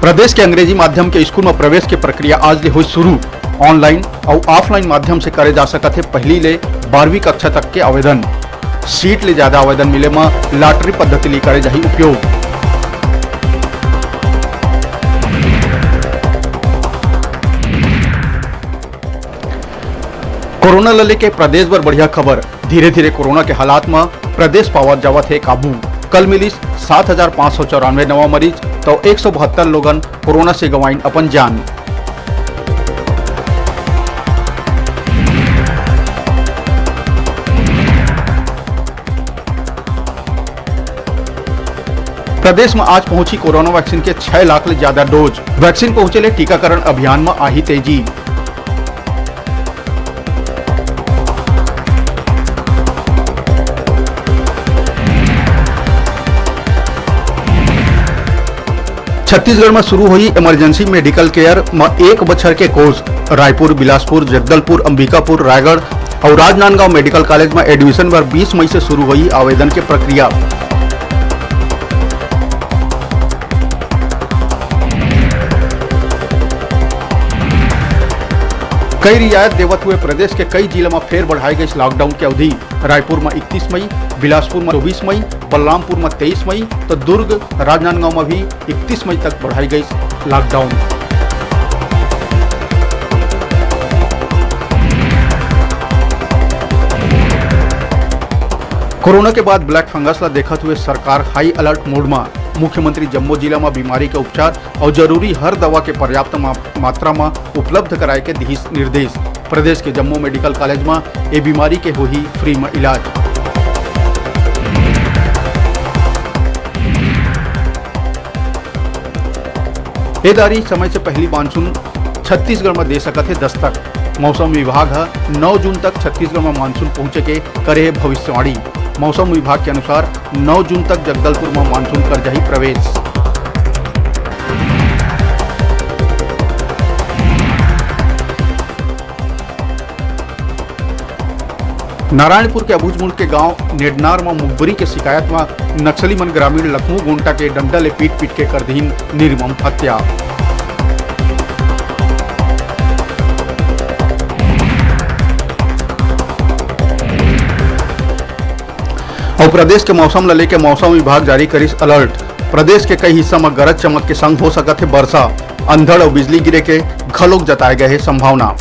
प्रदेश के अंग्रेजी माध्यम के स्कूल में प्रवेश की प्रक्रिया आज ले हुई शुरू। ऑनलाइन और ऑफलाइन माध्यम से करे जा सकत है पहली ले 12वीं कक्षा तक के आवेदन। सीट ले ज्यादा आवेदन मिले में लॉटरी पद्धति ले करे जाही उपयोग। कोरोना ल लेके प्रदेश भर बढ़िया खबर। धीरे धीरे कोरोना के हालात में प्रदेश पावत जावत है काबू। कल मिली 7,594 नवा मरीज तो 172 लोगन कोरोना से गंवाइन अपन जान। प्रदेश में आज पहुंची कोरोना वैक्सीन के 6 लाख ले ज्यादा डोज। वैक्सीन पहुंचे ले टीकाकरण अभियान में आई तेजी। छत्तीसगढ़ में शुरू हुई इमरजेंसी मेडिकल केयर में 1 बछर के कोर्स। रायपुर, बिलासपुर, जगदलपुर, अंबिकापुर, रायगढ़ और राजनांदगांव मेडिकल कॉलेज में एडमिशन पर 20 मई से शुरू हुई आवेदन की प्रक्रिया। कई रियायत देवत हुए प्रदेश के कई जिलों में फेर बढ़ाई गई लॉकडाउन की अवधि। रायपुर में 31 मई, बिलासपुर में 24 मई, बलरामपुर में 23 मई तो दुर्ग, राजनांदगांव में भी 31 मई तक बढ़ाई गई लॉकडाउन। कोरोना के बाद ब्लैक फंगस ला देखते हुए सरकार हाई अलर्ट मोड में। मुख्यमंत्री जम्मू जिला में बीमारी के उपचार और जरूरी हर दवा के पर्याप्त मात्रा में उपलब्ध कराए के दी निर्देश। प्रदेश के जम्मू मेडिकल कॉलेज में ये बीमारी के हो ही फ्री में इलाज। ये दारी समय से पहली मानसून छत्तीसगढ़ में दे सकत है दस्तक। मौसम विभाग 9 जून तक छत्तीसगढ़ में मानसून पहुंचे के करे भविष्यवाणी। मौसम विभाग के अनुसार 9 जून तक जगदलपुर में मानसून कर जाही प्रवेश। नारायणपुर के अबूझमुड़ के गांव नेडनार में मुखबरी के शिकायत में नक्सली मन ग्रामीण लखमू गोंटा के डंडा ले पीट पीट के कर दीन निर्मम हत्या। और प्रदेश के मौसम ल लेके मौसम विभाग जारी करिस अलर्ट। प्रदेश के कई हिस्सा में गरज चमक के संग हो सकत है वर्षा। अंधड़ और बिजली गिरे के घलोक जताए गए है संभावना।